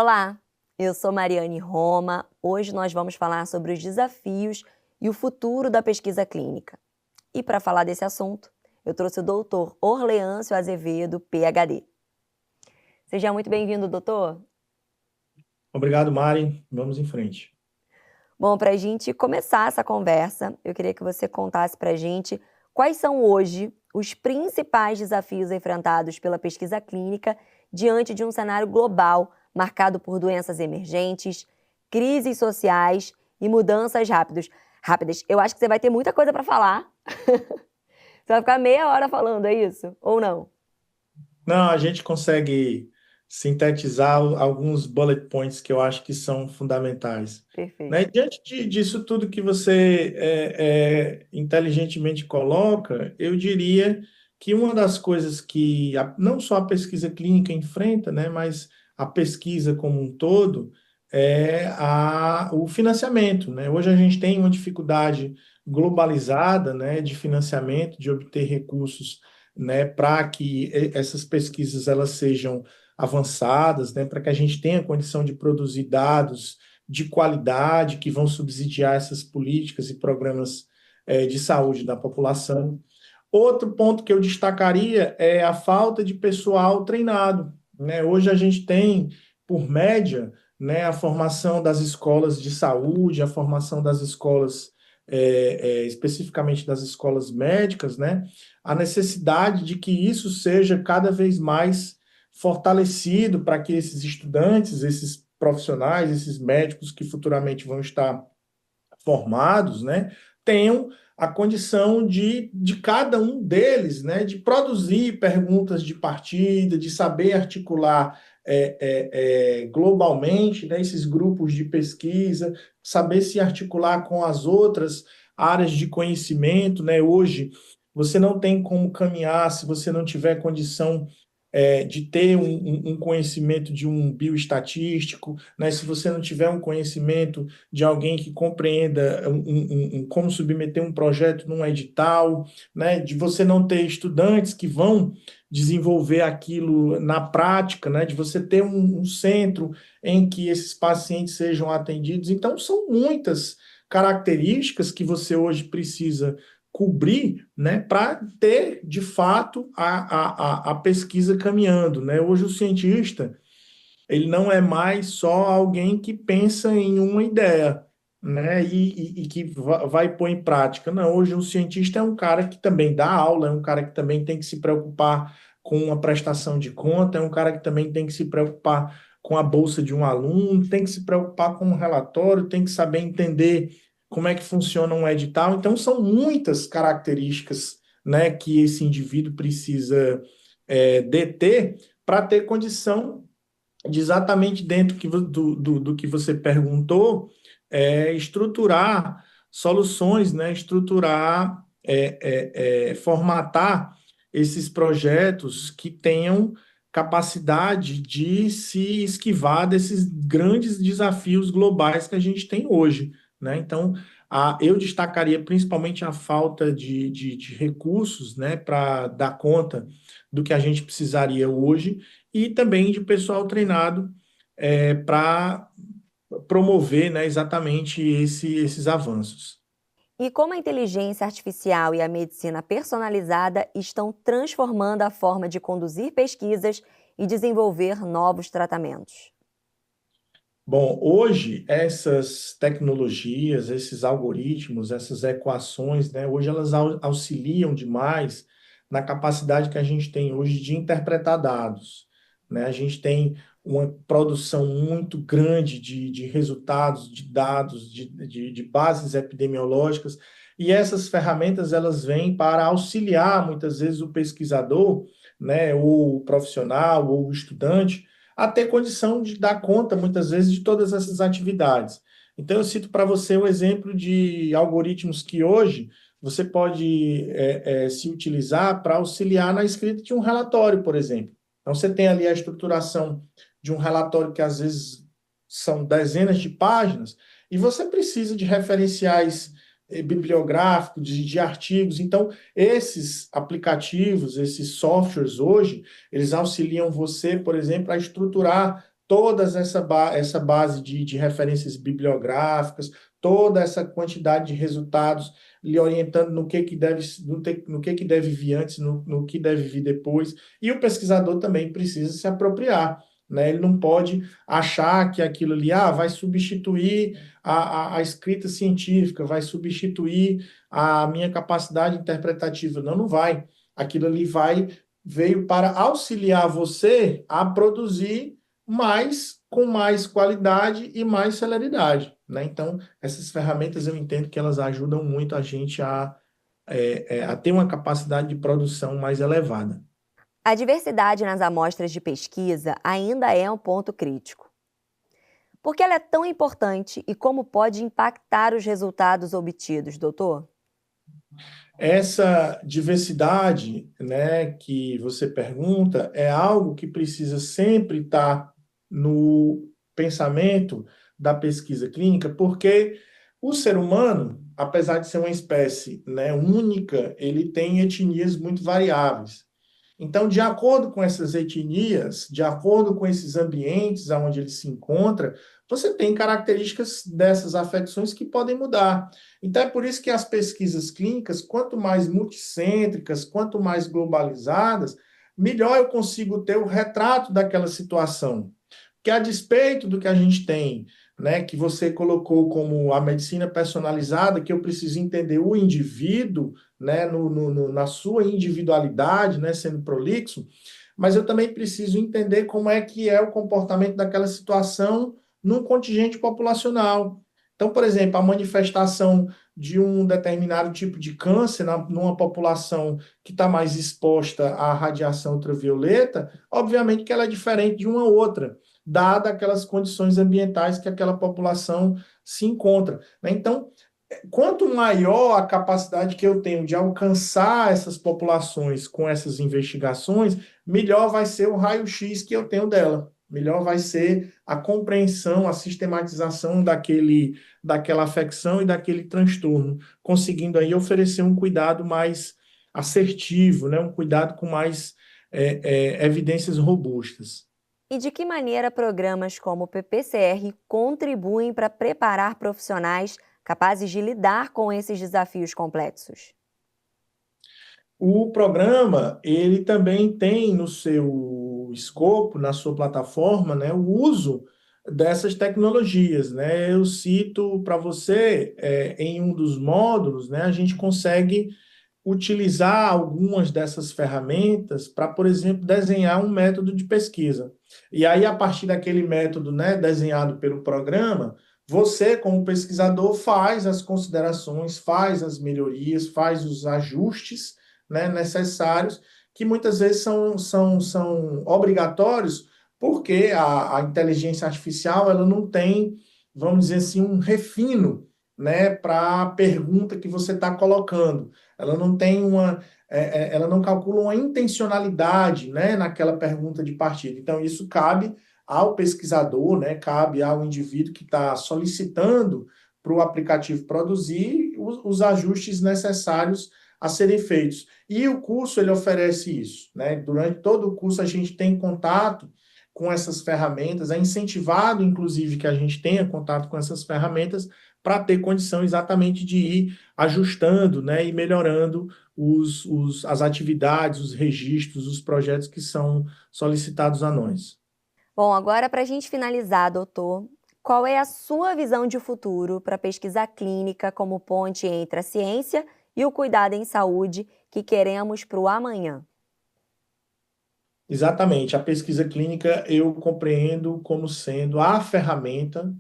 Olá, eu sou Mariane Roma. Hoje nós vamos falar sobre os desafios e o futuro da pesquisa clínica. E para falar desse assunto, eu trouxe o doutor Orleâncio Azevedo, PhD. Seja muito bem-vindo, doutor. Obrigado, Mari. Vamos em frente. Bom, para a gente começar essa conversa, eu queria que você contasse para a gente quais são hoje os principais desafios enfrentados pela pesquisa clínica diante de um cenário global marcado por doenças emergentes, crises sociais e mudanças rápidas. Eu acho que você vai ter muita coisa para falar. Você vai ficar meia hora falando, é isso? Ou não? Não, a gente consegue sintetizar alguns bullet points que eu acho que são fundamentais. Né? Perfeito. Diante disso tudo que você inteligentemente coloca, eu diria que uma das coisas que não só a pesquisa clínica enfrenta, né, mas a pesquisa como um todo, é o financiamento. Né? Hoje a gente tem uma dificuldade globalizada, né, de financiamento, de obter recursos, né, para que essas pesquisas elas sejam avançadas, né, para que a gente tenha condição de produzir dados de qualidade que vão subsidiar essas políticas e programas de saúde da população. Outro ponto que eu destacaria é a falta de pessoal treinado. Né? Hoje a gente tem, por média, né, a formação das escolas de saúde, a formação das escolas, especificamente das escolas médicas, né? A necessidade de que isso seja cada vez mais fortalecido para que esses estudantes, esses profissionais, esses médicos que futuramente vão estar formados, né, tenham a condição de cada um deles, né, de produzir perguntas de partida, de saber articular globalmente, né, esses grupos de pesquisa, saber se articular com as outras áreas de conhecimento, né? Hoje, você não tem como caminhar se você não tiver condição de ter um conhecimento de um bioestatístico, né? Se você não tiver um conhecimento de alguém que compreenda como submeter um projeto num edital, né? De você não ter estudantes que vão desenvolver aquilo na prática, né? De você ter um centro em que esses pacientes sejam atendidos. Então, são muitas características que você hoje precisa cobrir, né, para ter, de fato, a pesquisa caminhando. Né? Hoje o cientista, ele não é mais só alguém que pensa em uma ideia, né, e que vai pôr em prática. Não, hoje o cientista é um cara que também dá aula, é um cara que também tem que se preocupar com a prestação de conta, é um cara que também tem que se preocupar com a bolsa de um aluno, tem que se preocupar com um relatório, tem que saber entender como é que funciona um edital. Então, são muitas características, né, que esse indivíduo precisa deter para ter condição de exatamente dentro do que você perguntou, estruturar soluções, né, estruturar, formatar esses projetos que tenham capacidade de se esquivar desses grandes desafios globais que a gente tem hoje. Né? Então, eu destacaria principalmente a falta de recursos, né, para dar conta do que a gente precisaria hoje e também de pessoal treinado para promover, né, exatamente esses avanços. E como a inteligência artificial e a medicina personalizada estão transformando a forma de conduzir pesquisas e desenvolver novos tratamentos? Bom, hoje essas tecnologias, esses algoritmos, essas equações, né, hoje elas auxiliam demais na capacidade que a gente tem hoje de interpretar dados. Né? A gente tem uma produção muito grande de resultados, de dados, de bases epidemiológicas, e essas ferramentas elas vêm para auxiliar muitas vezes o pesquisador, né, ou o profissional, ou o estudante, a ter condição de dar conta, muitas vezes, de todas essas atividades. Então, eu cito para você o exemplo de algoritmos que hoje você pode se utilizar para auxiliar na escrita de um relatório, por exemplo. Então, você tem ali a estruturação de um relatório que, às vezes, são dezenas de páginas, e você precisa de referenciais bibliográficos, de artigos. Então, esses aplicativos, esses softwares hoje, eles auxiliam você, por exemplo, a estruturar essa base de referências bibliográficas, toda essa quantidade de resultados, lhe orientando no que deve vir antes, no que deve vir depois. E o pesquisador também precisa se apropriar, né? Ele não pode achar que aquilo ali vai substituir a escrita científica, vai substituir a minha capacidade interpretativa. Não, não vai. Aquilo ali veio para auxiliar você a produzir mais, com mais qualidade e mais celeridade, né? Então, essas ferramentas eu entendo que elas ajudam muito a gente a ter uma capacidade de produção mais elevada. A diversidade nas amostras de pesquisa ainda é um ponto crítico. Por que ela é tão importante e como pode impactar os resultados obtidos, doutor? Essa diversidade, né, que você pergunta, é algo que precisa sempre estar no pensamento da pesquisa clínica, porque o ser humano, apesar de ser uma espécie, né, única, ele tem etnias muito variáveis. Então, de acordo com essas etnias, de acordo com esses ambientes onde ele se encontra, você tem características dessas afecções que podem mudar. Então, é por isso que as pesquisas clínicas, quanto mais multicêntricas, quanto mais globalizadas, melhor eu consigo ter o retrato daquela situação. Que a despeito do que a gente tem, né, que você colocou como a medicina personalizada, que eu preciso entender o indivíduo, né, na sua individualidade, né, sendo prolixo, mas eu também preciso entender como é que é o comportamento daquela situação num contingente populacional. Então, por exemplo, a manifestação de um determinado tipo de câncer numa população que está mais exposta à radiação ultravioleta, obviamente que ela é diferente de uma outra, dada aquelas condições ambientais que aquela população se encontra, né? Então, quanto maior a capacidade que eu tenho de alcançar essas populações com essas investigações, melhor vai ser o raio-x que eu tenho dela. Melhor vai ser a compreensão, a sistematização daquela afecção e daquele transtorno, conseguindo aí oferecer um cuidado mais assertivo, né? Um cuidado com mais evidências robustas. E de que maneira programas como o PPCR contribuem para preparar profissionais capazes de lidar com esses desafios complexos? O programa, ele também tem no seu escopo, na sua plataforma, né, o uso dessas tecnologias, né? Eu cito para você, em um dos módulos, né, a gente consegue utilizar algumas dessas ferramentas para, por exemplo, desenhar um método de pesquisa. E aí, a partir daquele método, né, desenhado pelo programa, você, como pesquisador, faz as considerações, faz as melhorias, faz os ajustes, né, necessários, que muitas vezes são obrigatórios, porque a inteligência artificial ela não tem, vamos dizer assim, um refino, né, para a pergunta que você está colocando. Ela não tem ela não calcula uma intencionalidade, né, naquela pergunta de partida. Então, isso cabe ao pesquisador, né, cabe ao indivíduo que está solicitando para o aplicativo produzir os ajustes necessários a serem feitos. E o curso, ele oferece isso, né? Durante todo o curso, a gente tem contato com essas ferramentas, é incentivado, inclusive, que a gente tenha contato com essas ferramentas para ter condição exatamente de ir ajustando, né, e melhorando as atividades, os registros, os projetos que são solicitados a nós. Bom, agora para a gente finalizar, doutor, qual é a sua visão de futuro para a pesquisa clínica como ponte entre a ciência e o cuidado em saúde que queremos para o amanhã? Exatamente. A pesquisa clínica eu compreendo como sendo a ferramenta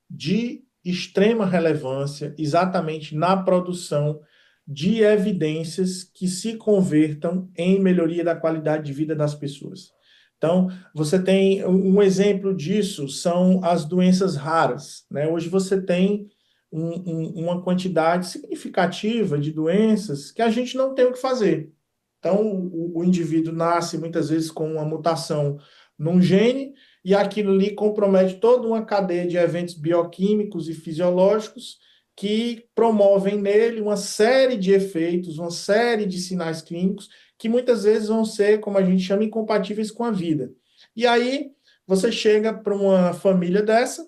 de extrema relevância exatamente na produção de evidências que se convertam em melhoria da qualidade de vida das pessoas. Então, você tem um exemplo disso, são as doenças raras, né? Hoje você tem uma quantidade significativa de doenças que a gente não tem o que fazer. Então, o indivíduo nasce muitas vezes com uma mutação num gene e aquilo ali compromete toda uma cadeia de eventos bioquímicos e fisiológicos que promovem nele uma série de efeitos, uma série de sinais clínicos que muitas vezes vão ser, como a gente chama, incompatíveis com a vida. E aí Você chega para uma família dessa,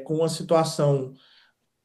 com uma situação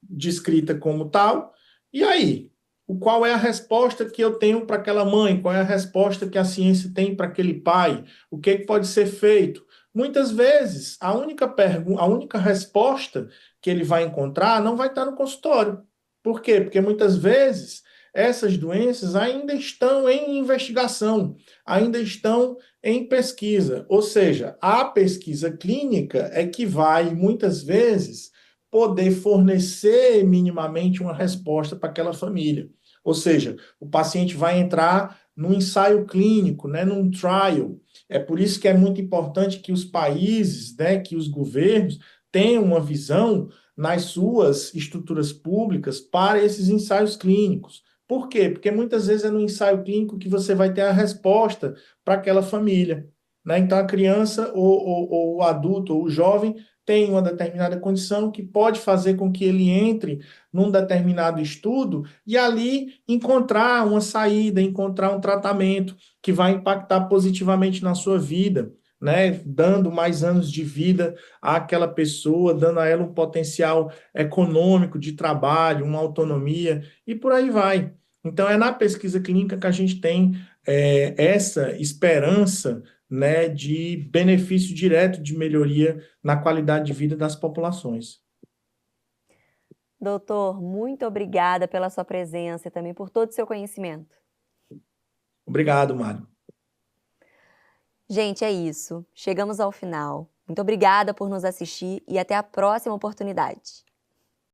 descrita como tal, e aí? Qual é a resposta que eu tenho para aquela mãe? Qual é a resposta que a ciência tem para aquele pai? O que que pode ser feito? Muitas vezes, a única resposta que ele vai encontrar não vai estar no consultório. Por quê? Porque muitas vezes essas doenças ainda estão em investigação, ainda estão em pesquisa. Ou seja, a pesquisa clínica é que vai, muitas vezes, poder fornecer minimamente uma resposta para aquela família. Ou seja, o paciente vai entrar num ensaio clínico, né, num trial. É por isso que é muito importante que os países, né, que os governos tenham uma visão nas suas estruturas públicas para esses ensaios clínicos. Por quê? Porque muitas vezes é no ensaio clínico que você vai ter a resposta para aquela família. Né? Então, a criança, ou o adulto, ou o jovem, tem uma determinada condição que pode fazer com que ele entre num determinado estudo e ali encontrar uma saída, encontrar um tratamento que vai impactar positivamente na sua vida, né? Dando mais anos de vida àquela pessoa, dando a ela um potencial econômico de trabalho, uma autonomia e por aí vai. Então, é na pesquisa clínica que a gente tem essa esperança, né, de benefício direto de melhoria na qualidade de vida das populações. Doutor, muito obrigada pela sua presença e também por todo o seu conhecimento. Obrigado, Mário. Gente, é isso. Chegamos ao final. Muito obrigada por nos assistir e até a próxima oportunidade.